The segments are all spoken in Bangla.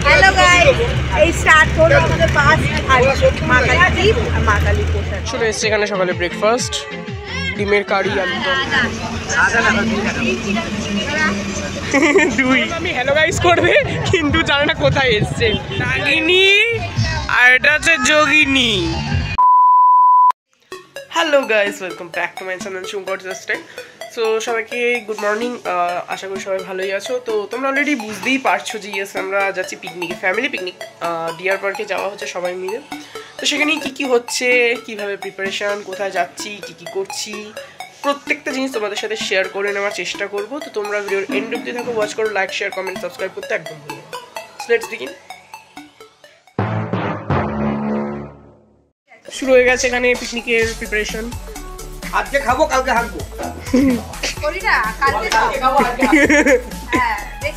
हेलो गाइस এই স্টার্ট হলো আমাদের পাঁচ আর মা কালী আর মা কালী প্রসাদ চলে এসেছে এখানে সকালে ব্রেকফাস্ট ডিমের কারি আলু দুই আমি হ্যালো গাইস করবে কিন্তু জানে না কোথায় এসছে নাগিনী আর এটা হচ্ছে Yogini. Hello guys welcome back to my channel শুঙ্কর জাস্টে। সো সবাইকে গুড মর্নিং, আশা করি সবাই ভালোই আছো। তো তোমরা অলরেডি বুঝতেই পারছো যে ইয়েস আমরা যাচ্ছি পিকনিকে, ফ্যামিলি পিকনিক, ডিয়ার পার্কে যাওয়া হচ্ছে সবাই মিলে। তো সেখানে কী হচ্ছে, কীভাবে প্রিপারেশান, কোথায় যাচ্ছি, কী করছি, প্রত্যেকটা জিনিস তোমাদের সাথে শেয়ার করে নেওয়ার চেষ্টা করবো। তো তোমরা ভিডিওর এন্ড অবধি থাকো, ওয়াচ করো, লাইক শেয়ার কমেন্ট সাবস্ক্রাইব করতে একদম ভুলো। So let's begin. শুরু হয়ে গেছে এখানে পিকনিকের প্রিপারেশন। আজকে খাবো কালকে হাঁকবো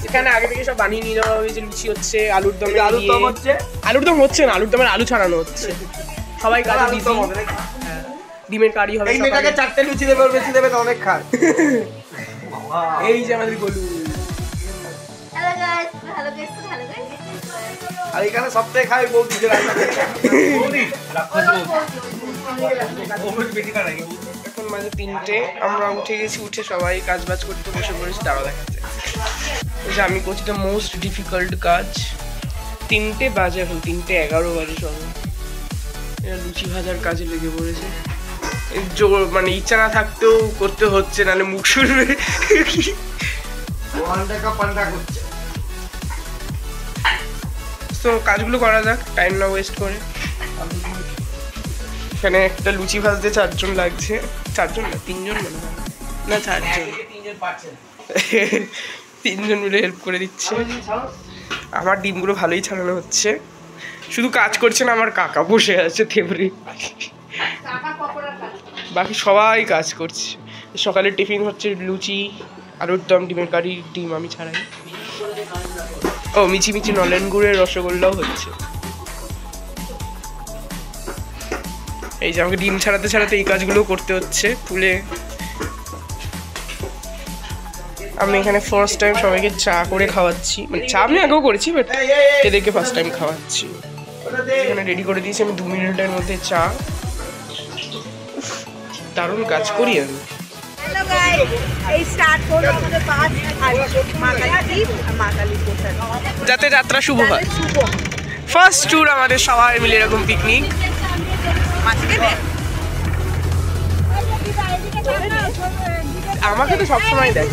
এখানে আগে থেকে সব বানিয়ে নিয়ে যাওয়া হয়েছে। লুচি হচ্ছে, আলুর দম হচ্ছে, আলুর দম হচ্ছে না, আলুর দমের আলু ছাড়ানো হচ্ছে। সবাই কাজে বিজি। ডিমের কারি হবে। এই মেয়েটাকে 4টে লুচি দেবে, ওর বেশি দেবে না, অনেক খায়। এই যে আমাদের Golu. Hello guys hello guys hello guys আর এখানে সবটাই খায় বৌদি যে রান্না করে। এখন মাঝে 3টে, আমরা উঠে গেছি। উঠে সবাই কাজ বাজ করতে বসে পড়েছি। তারা দেখাচ্ছে যে আমি করছি তো মোস্ট ডিফিকাল্ট কাজ। 3টে বাজে, এখন 3:11 বাজে সব। এরা লুচি ভাজার কাজে লেগে পড়েছে। জোর মানে ইচ্ছা না থাকতেও করতে হচ্ছে, নাহলে মুখ শুনবে। তো কাজগুলো করা যাক, টাইম না ওয়েস্ট করে। এখানে একটা লুচি ভাজতে 4 জন লাগছে। 4 জন না, 3 জন মনে হয়, না 4 জন। 3 জন মিলে হেল্প করে দিচ্ছে। আমার ডিমগুলো ভালোই ছাড়ানো হচ্ছে, শুধু কাজ করছে না আমার কাকা বসে আছে থেবড়ে। বাকি সবাই কাজ করছে। সকালে টিফিন হচ্ছে লুচি, আলুর দম, ডিমের কারি, ডিম আমি ছাড়াই। ও মিচি মিচি নলেন গুড়ের রসগোল্লাও হচ্ছে। এই যে আমাকে ডিম ছাড়াতে ছাড়াতে এই কাজগুলো করতে হচ্ছে ফুলে। আমি এখানে ফার্স্ট টাইম সবাইকে চা করে খাওয়াচ্ছি, মানে চা আমি আগেও করেছি বাট এদেরকে ফার্স্ট টাইম খাওয়াচ্ছি। এখানে রেডি করে দিয়েছি আমি 2 মিনিটের মধ্যে চা। দারুণ কাজ করি আমি। হ্যালো গাইস এই স্টার্ট হলো আমাদের পাঁচ আর মা কালী আর মা কালী প্রসাদ যাতে যাত্রা শুভ হয়। ফার্স্ট ট্যুর আমাদের সবাই মিলে এরকম পিকনিক। আমাকে তো সবসময় দেয়।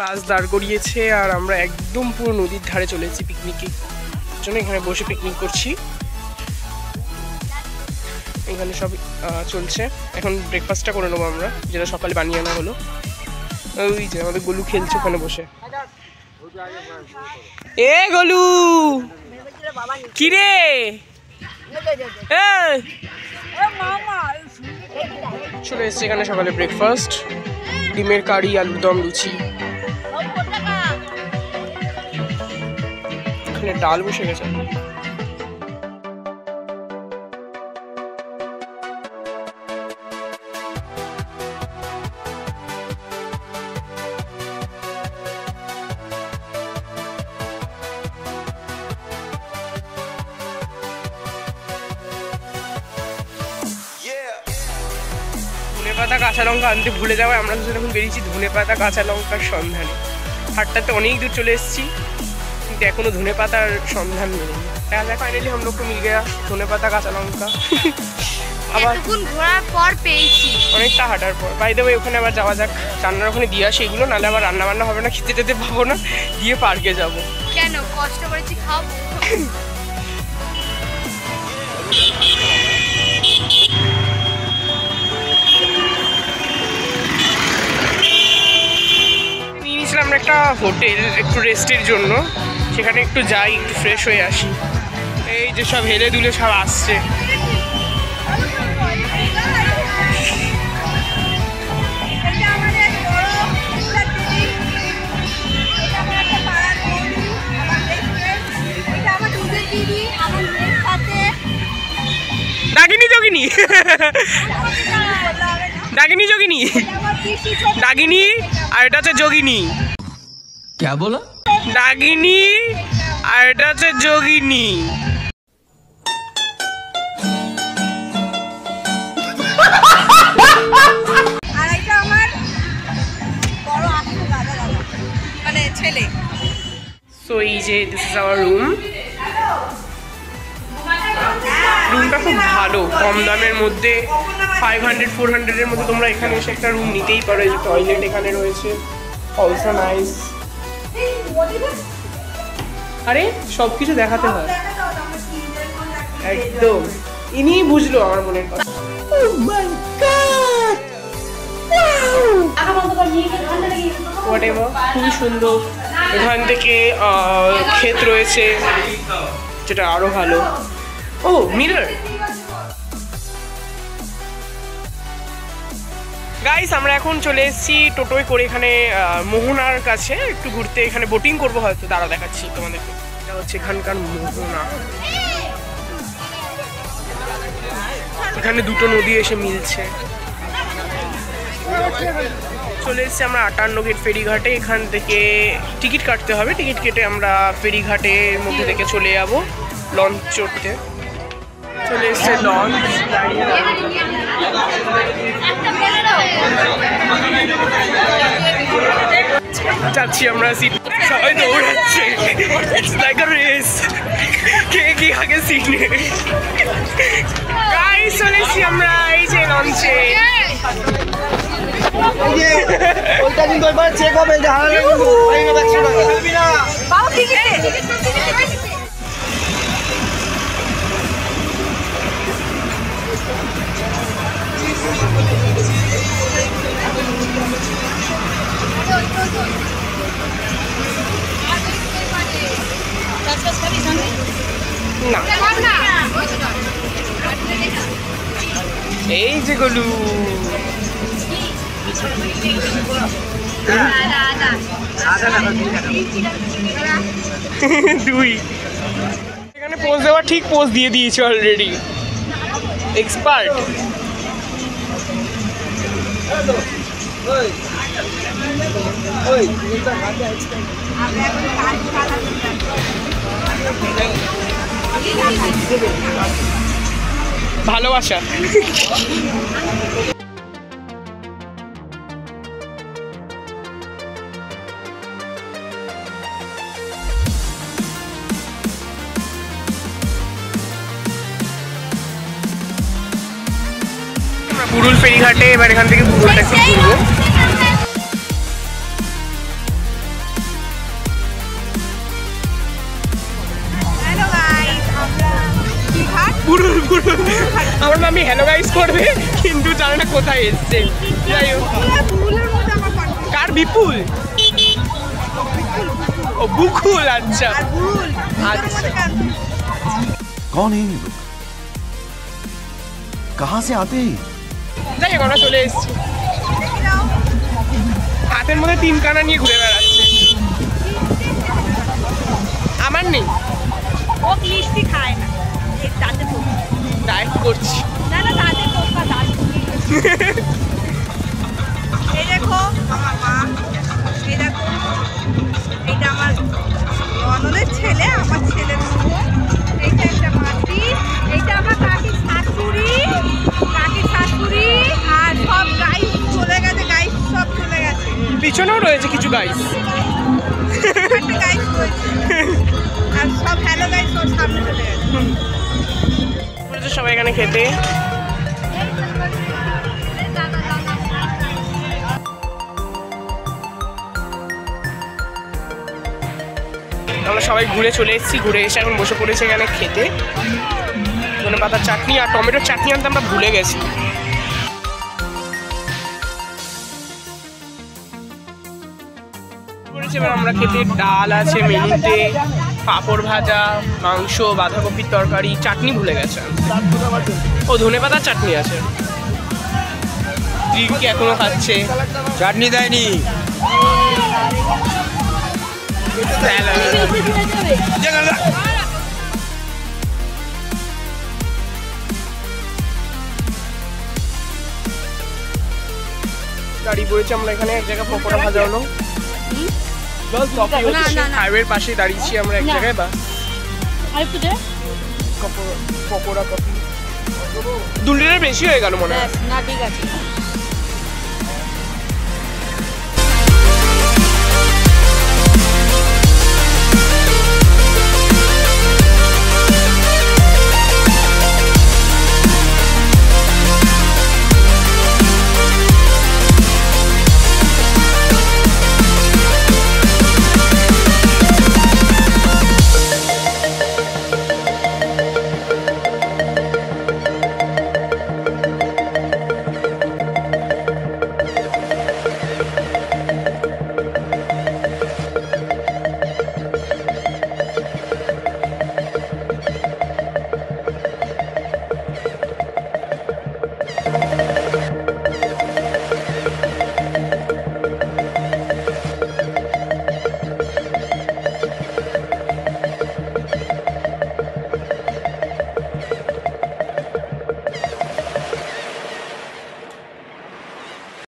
বাস দাঁড় করিয়েছে আর আমরা একদম পুরো নদীর ধারে চলে এসেছি পিকনিকের জন্য। এখানে বসে পিকনিক করছি। এখানে সব চলছে। এখন ব্রেকফাস্টটা করে নেবো আমরা, যেটা সকালে বানিয়ে আনা হলো। ওই যে আমাদের গোলু খেলছে ওখানে বসে। এ গোলু কি রে? চলে এসছে এখানে সকালে ব্রেকফাস্ট, ডিমের কারি, আলুর দম, লুচি। এখানে ডাল বসে গেছে। ধনে পাতা কাঁচা লঙ্কা আনতে ভুলে যাওয়ায় আমরা দুজন এখন বেরিয়েছি ধনে পাতা কাঁচা লঙ্কার সন্ধানে। হাটটাতে অনেক দূর চলে এসেছি কিন্তু এখনো ধনে পাতার সন্ধান মেলেনি। ফাইনালি हम लोग को मिल गया ধনে পাতা কাঁচা লঙ্কা। আবার ঘোরার পর পেয়েছি, অনেকটা হাঁটার পর। বাই দ্য ওয়ে ওখানে আবার যাওয়া যাক, রান্নার ওখানে দিয়ে আসি এগুলো, নাহলে আবার রান্না বান্না হবে না, খেতে যেতে পাবো না, দিয়ে পার্কে যাবো। কেন কষ্ট করেছি খাবো। আমরা একটা হোটেল একটু রেস্টের জন্য, সেখানে একটু যাই, একটু ফ্রেশ হয়ে আসি। এই যে সব হেলে দুলে সব আসছে। ডাকিনি যোগিনী, ডাকিনি যোগিনী। ডাগিনী আর এটা হচ্ছে যোগিনী। क्या बोला? ডাগিনী আর এটা হচ্ছে যোগিনী। আর এটা আমার বড় আপু দাদা মানে ছেলে। সো এই যে দিস ইজ আওয়ার রুম। রুমটা খুব ভালো, কম দামের মধ্যে 500-400 মধ্যে তোমরা এখানে এসে একটা রুম নিতেই পারো। এই যে টয়লেট এখানে রয়েছে, অলসো নাইস। আরে সব কিছু দেখাতে হয় একদম। ইনি বুঝলো আমার মনের কথা। খুবই সুন্দর। এখান থেকে ক্ষেত রয়েছে, যেটা আরো ভালো। ও মিরর। গাইস আমরা এখন চলে এসেছি টোটোয় করে এখানে মোহনার কাছে একটু ঘুরতে। এখানে বোটিং করবো হয়তো, দাঁড়া দেখাচ্ছি তোমাদেরকে। এটা হচ্ছে এখানকার মোহনা। এখানে দুটো নদী এসে মিলছে। চলে এসেছি আমরা 58 গেট ফেরিঘাটে। এখান থেকে টিকিট কাটতে হবে, টিকিট কেটে আমরা ফেরিঘাটের মধ্যে থেকে চলে যাবো লঞ্চ চড়তে। চলে এসছে লঞ্চ। যাচ্ছি আমরা, সিট সবাই দৌড়াচ্ছে, ইটস লাইক আ রেস, কে কি আগে সিট নেবে। গাইস চলে এসছি আমরা এই যে লঞ্চে। ওইটা কিন্তু একবার চেক হবে, এটা হারালে কিন্তু ফাইন হবে 100 টাকা। খেলবি না বাবা টিকিট না এই যে গলু দুই এখানে পোজ দেওয়া, ঠিক পোজ দিয়ে দিয়েছে অলরেডি, এক্সপার্ট। ভালোবাসা। বুরুল ফেরিঘাটে, এবার এখান থেকে বুরুলটা একটু ঘুরবো। বুরুল বুরুল আমার মামি হ্যালো গাইস করবে, কিন্তু জানে না কোথায় এসছে। যাই হোক, কার বিপুল? ও বুকুল, আচ্ছা আচ্ছা। कौन है ये लोग? कहाँ से आते हैं? যাই হোক আমরা চলে এসেছি। হাতের মধ্যে 3 কানা নিয়ে ঘুরে বেড়াচ্ছে। আমার নেই, ও মিষ্টি খায় না, এই দাঁতে পোকা। ডায়েট করছি। না না দাঁতে পোকা, দাঁতে। এই দেখো আমার মা, এই দেখো এইটা আমার ননদের ছেলে, আমার ছেলের বউ। এইটা একটা মাসি, এইটা আমার কাকির শাশুড়ি, আর সব গাইস চলে গেছে, গাইস সব চলে গেছে। পিছনেও রয়েছে কিছু গাইস, একটা গাইস রয়েছে, আর সব হ্যালো গাইস সব সামনে চলে গেছে। সবাই এখানে খেতে। আমরা সবাই ঘুরে চলে এসেছি, ঘুরে এসে এখন বসে পড়েছে এখানে খেতে। ধনে পাতার চাটনি আর টমেটোর চাটনি আনতে আমরা ভুলে গেছি। এবার আমরা খেতে, ডাল আছে মেনুতে, পাঁপড় ভাজা, মাংস, বাঁধাকপির তরকারি, চাটনি ভুলে গেছে। ও ধনে পাতার চাটনি আছে। কি এখনো খাচ্ছে, চাটনি দেয়নি। দাঁড়িয়ে পড়েছি আমরা এখানে এক জায়গায় পকোড়া ভাজা হলো কফি হচ্ছে হাইওয়ের পাশে দাঁড়িয়েছি আমরা এক জায়গায় বা পকোড়া কফি 2 লিটার বেশি হয়ে গেল মনে হয় না ঠিক আছে